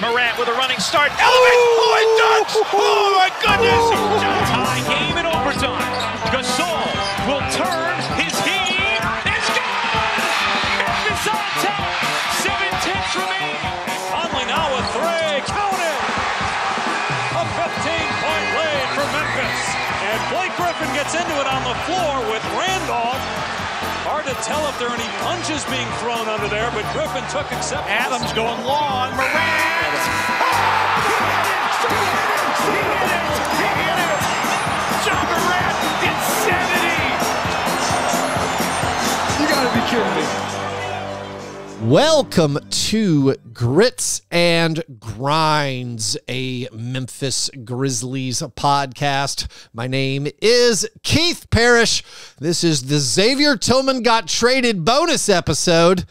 Morant with a running start. Elevate! Oh, it dunks! Oh, my goodness! Tie game in overtime. Gasol will turn his heat. It's gone! Memphis on top. 7 tenths remain. Conley now a three. Count it! A 15-point lead for Memphis. And Blake Griffin gets into it on the floor with Randolph. Hard to tell if there are any punches being thrown under there, but Griffin took acceptance. Adams going long. Morant! He hit it! John Morant, insanity! You gotta be kidding me. Welcome to Grits and Grinds, a Memphis Grizzlies podcast. My name is Keith Parrish. This is the Xavier Tillman Got Traded bonus episode.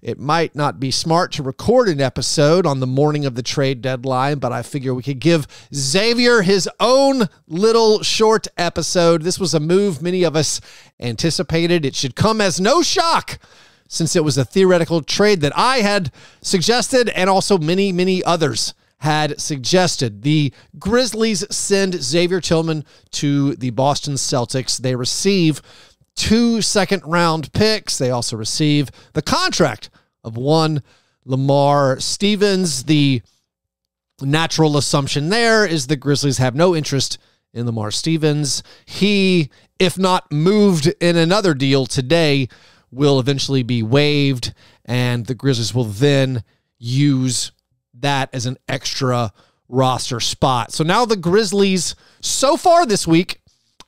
It might not be smart to record an episode on the morning of the trade deadline, but I figure we could give Xavier his own little short episode. This was a move many of us anticipated. It should come as no shock, since it was a theoretical trade that I had suggested and also many others had suggested. The Grizzlies send Xavier Tillman to the Boston Celtics. They receive 2 second-round picks. They also receive the contract of one Lamar Stevens. The natural assumption there is the Grizzlies have no interest in Lamar Stevens. He, if not moved in another deal today, will eventually be waived, and the Grizzlies will then use that as an extra roster spot. So now the Grizzlies, so far this week,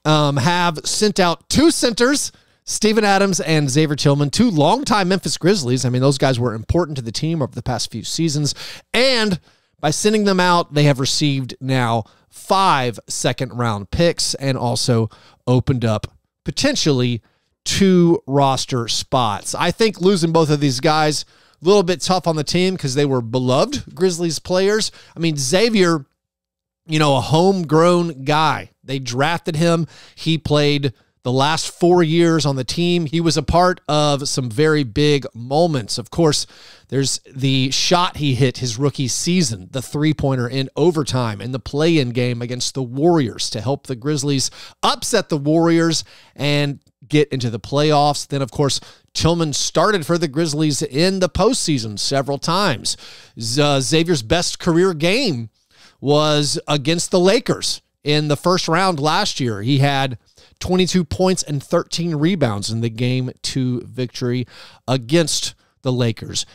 have sent out 2 centers, Steven Adams and Xavier Tillman, 2 longtime Memphis Grizzlies. I mean, those guys were important to the team over the past few seasons, and by sending them out, they have received now 5 second-round picks and also opened up potentially 2 roster spots. I think losing both of these guys, a little bit tough on the team because they were beloved Grizzlies players. I mean, Xavier, a homegrown guy. They drafted him. He played the last 4 years on the team. He was a part of some very big moments. Of course, there's the shot he hit his rookie season, the three-pointer in overtime, and the play-in game against the Warriors to help the Grizzlies upset the Warriors and get into the playoffs. Then, of course, Tillman started for the Grizzlies in the postseason several times. Xavier's best career game was against the Lakers in the first round last year. He had 22 points and 13 rebounds in the Game 2 victory against the Lakers.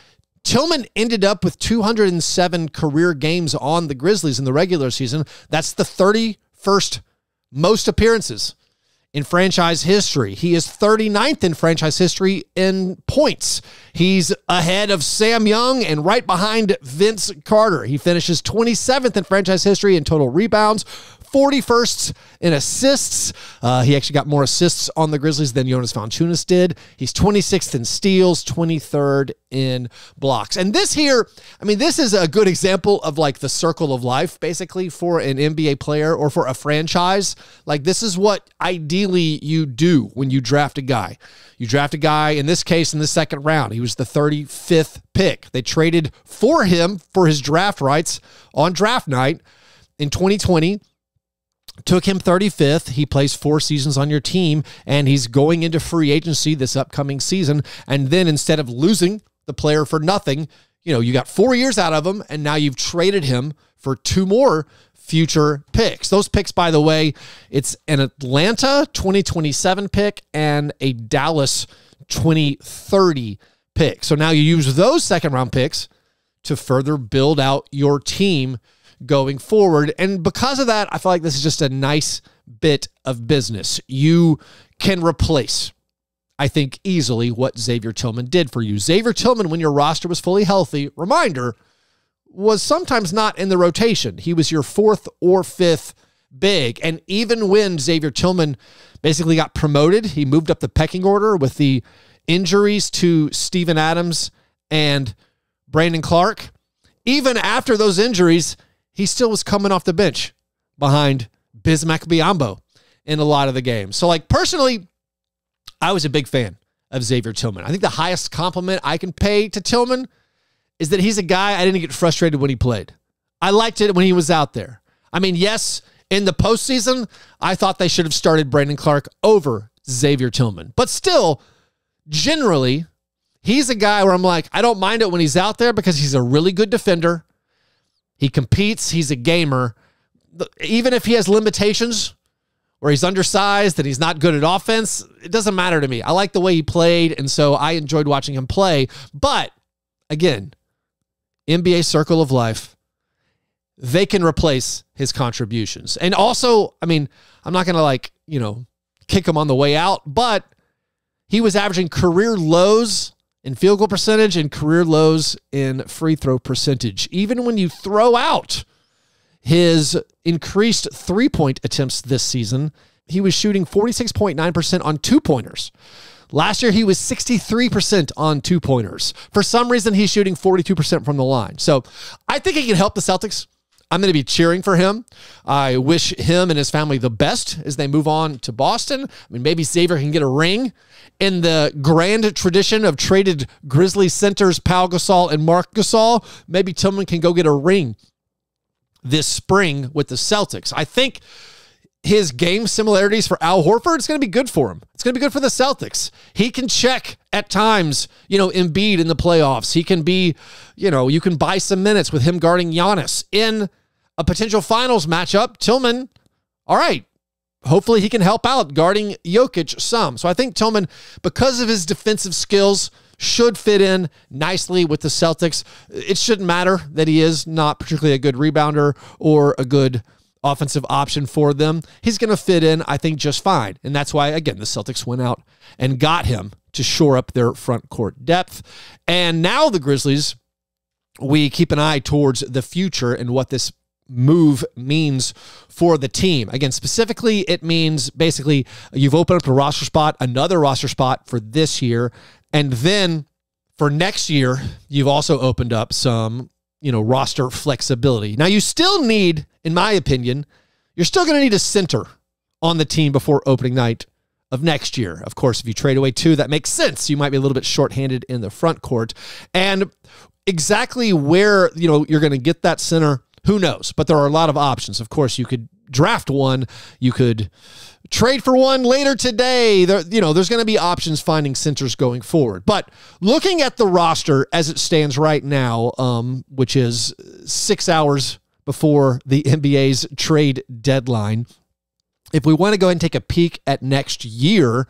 Tillman ended up with 207 career games on the Grizzlies in the regular season. That's the 31st most appearances in franchise history. He is 39th in franchise history in points. He's ahead of Sam Young and right behind Vince Carter. He finishes 27th in franchise history in total rebounds, 41st in assists. He actually got more assists on the Grizzlies than Jonas Valanciunas did. He's 26th in steals, 23rd in blocks. And this here, I mean, this is a good example of like the circle of life, basically, for an NBA player or for a franchise. Like, this is what ideally you do when you draft a guy. You draft a guy, in this case, in the second round. He was the 35th pick. They traded for him for his draft rights on draft night in 2020. Took him 35th. He plays 4 seasons on your team, and he's going into free agency this upcoming season. And then instead of losing the player for nothing, you got 4 years out of him, and now you've traded him for 2 more future picks. Those picks, by the way, it's an Atlanta 2027 pick and a Dallas 2030 pick. So now you use those second-round picks to further build out your team going forward. And because of that, I feel like this is just a nice bit of business. You can replace, I think, easily what Xavier Tillman did for you. Xavier Tillman, when your roster was fully healthy, reminder, was sometimes not in the rotation. He was your 4th or 5th big. And even when Xavier Tillman basically got promoted, he moved up the pecking order with the injuries to Steven Adams and Brandon Clark. Even after those injuries, he still was coming off the bench behind Bismack Biyombo in a lot of the games. So, personally, I was a big fan of Xavier Tillman. I think the highest compliment I can pay to Tillman is that he's a guy I didn't get frustrated when he played. I liked it when he was out there. I mean, yes, in the postseason, I thought they should have started Brandon Clark over Xavier Tillman. But still, generally, he's a guy where I'm like, I don't mind it when he's out there because he's a really good defender. He competes. He's a gamer. Even if he has limitations where he's undersized and he's not good at offense, it doesn't matter to me. I like the way he played, and so I enjoyed watching him play. But, again, NBA circle of life, they can replace his contributions. And also, I mean, I'm not going to kick him on the way out, but he was averaging career lows in field goal percentage and career lows in free throw percentage. Even when you throw out his increased three-point attempts this season, he was shooting 46.9% on two-pointers. Last year, he was 63% on two-pointers. For some reason, he's shooting 42% from the line. So I think he can help the Celtics. I'm going to be cheering for him. I wish him and his family the best as they move on to Boston. I mean, maybe Xavier can get a ring. In the grand tradition of traded Grizzlies centers Pau Gasol and Marc Gasol, maybe Tillman can go get a ring this spring with the Celtics. I think his game similarities for Al Horford is going to be good for him. It's going to be good for the Celtics. He can check at times, Embiid in the playoffs. He can be, you can buy some minutes with him guarding Giannis in a potential finals matchup. Tillman, all right, hopefully he can help out guarding Jokic some. So I think Tillman, because of his defensive skills, should fit in nicely with the Celtics. It shouldn't matter that he is not particularly a good rebounder or a good offensive option for them. He's going to fit in, I think, just fine. And that's why, again, the Celtics went out and got him to shore up their front court depth. And now the Grizzlies, we keep an eye towards the future and what this move means for the team. Again, specifically, it means basically you've opened up a roster spot, another roster spot for this year. And then for next year, you've also opened up some, roster flexibility. Now, you still need, in my opinion, you're still going to need a center on the team before opening night of next year. Of course, if you trade away two, that makes sense. You might be a little bit shorthanded in the front court. And exactly where, you're going to get that center, who knows? But there are a lot of options. Of course, you could draft one. You could trade for one later today. There's going to be options finding centers going forward. But looking at the roster as it stands right now, which is 6 hours before the NBA's trade deadline, if we want to go ahead and take a peek at next year,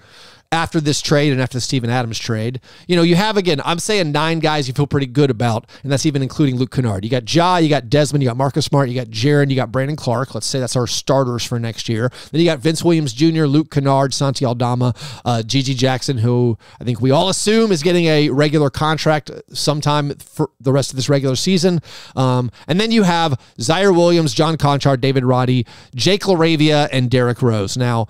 after this trade and after the Steven Adams trade, you have, again, I'm saying 9 guys you feel pretty good about, and that's even including Luke Kennard. You got Ja, you got Desmond, you got Marcus Smart, you got Jaren, you got Brandon Clark. Let's say that's our starters for next year. Then you got Vince Williams Jr., Luke Kennard, Santi Aldama, Gigi Jackson, who I think we all assume is getting a regular contract sometime for the rest of this regular season. And then you have Zaire Williams, John Conchard, David Roddy, Jake LaRavia, and Derrick Rose. Now,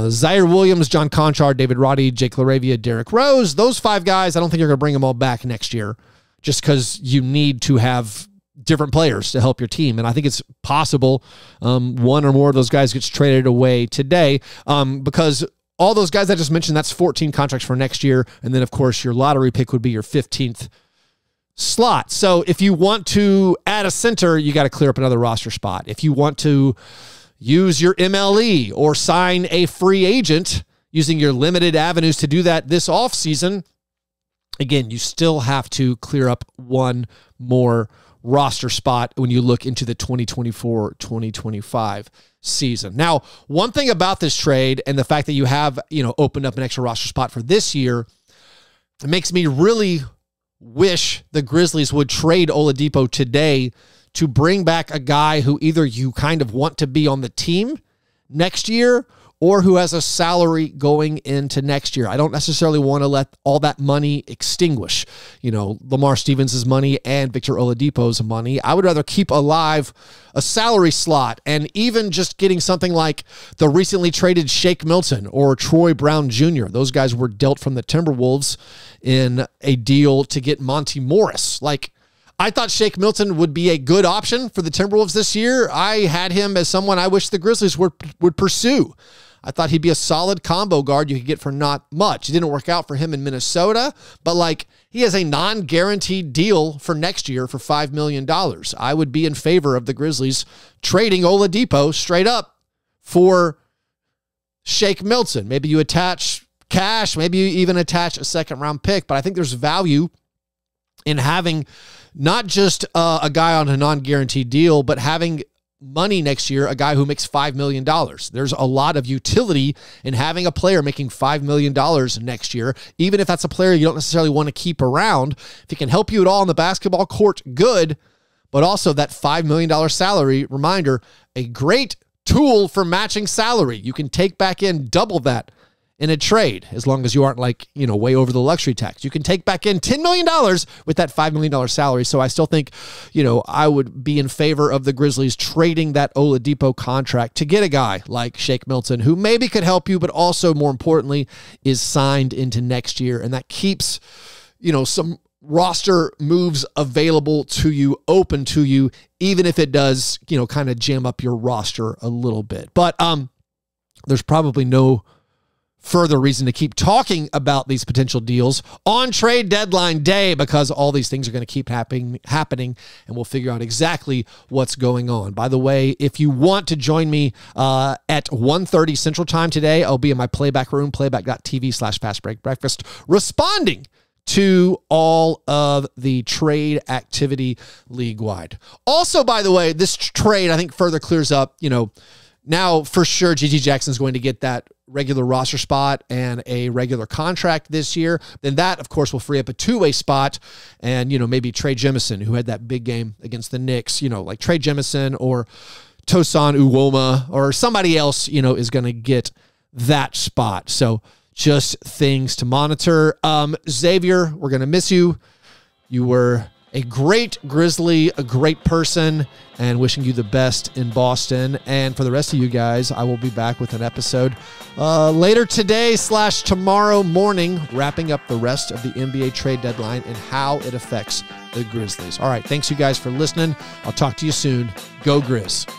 Zaire Williams, John Conchard, David Roddy, Jake LaRavia, Derrick Rose. Those 5 guys, I don't think you're going to bring them all back next year just because you need to have different players to help your team. And I think it's possible one or more of those guys gets traded away today because all those guys I just mentioned, that's 14 contracts for next year. And then, of course, your lottery pick would be your 15th slot. So if you want to add a center, you got to clear up another roster spot. If you want to use your MLE or sign a free agent using your limited avenues to do that this offseason, again, you still have to clear up one more roster spot when you look into the 2024-2025 season. Now, one thing about this trade and the fact that you have, opened up an extra roster spot for this year, it makes me really wish the Grizzlies would trade Oladipo today to bring back a guy who either you kind of want to be on the team next year or who has a salary going into next year. I don't necessarily want to let all that money extinguish, Lamar Stevens' money and Victor Oladipo's money. I would rather keep alive a salary slot and even just getting something like the recently traded Shake Milton or Troy Brown Jr. Those guys were dealt from the Timberwolves in a deal to get Monty Morris. I thought Shake Milton would be a good option for the Timberwolves this year. I had him as someone I wish the Grizzlies would pursue. I thought he'd be a solid combo guard you could get for not much. It didn't work out for him in Minnesota, but like he has a non-guaranteed deal for next year for $5 million. I would be in favor of the Grizzlies trading Oladipo straight up for Shake Milton. Maybe you attach cash, maybe you even attach a second-round pick, but I think there's value in having not just a guy on a non-guaranteed deal, but having money next year, a guy who makes $5 million. There's a lot of utility in having a player making $5 million next year, even if that's a player you don't necessarily want to keep around. If he can help you at all on the basketball court, good, but also that $5 million salary, reminder, a great tool for matching salary. You can take back in double that in a trade, as long as you aren't like, way over the luxury tax. You can take back in $10 million with that $5 million salary. So I still think, I would be in favor of the Grizzlies trading that Oladipo contract to get a guy like Shake Milton, who maybe could help you, but also more importantly is signed into next year. And that keeps, some roster moves available to you, open to you, even if it does, kind of jam up your roster a little bit. But there's probably no further reason to keep talking about these potential deals on trade deadline day, because all these things are going to keep happening, and we'll figure out exactly what's going on. By the way, if you want to join me at 1:30 Central Time today, I'll be in my playback room, playback.tv/fastbreakbreakfast, responding to all of the trade activity league-wide. Also, by the way, this trade, I think, further clears up, now for sure G.G. Jackson's going to get that regular roster spot and a regular contract this year. Then that, of course, will free up a two-way spot. And, maybe Trey Jemison, who had that big game against the Knicks, like Trey Jemison or Tosan Uwoma or somebody else, is going to get that spot. So just things to monitor. Xavier, we're going to miss you. You were a great Grizzly, a great person, and wishing you the best in Boston. And for the rest of you guys, I will be back with an episode later today/tomorrow morning, wrapping up the rest of the NBA trade deadline and how it affects the Grizzlies. All right, thanks you guys for listening. I'll talk to you soon. Go Grizz.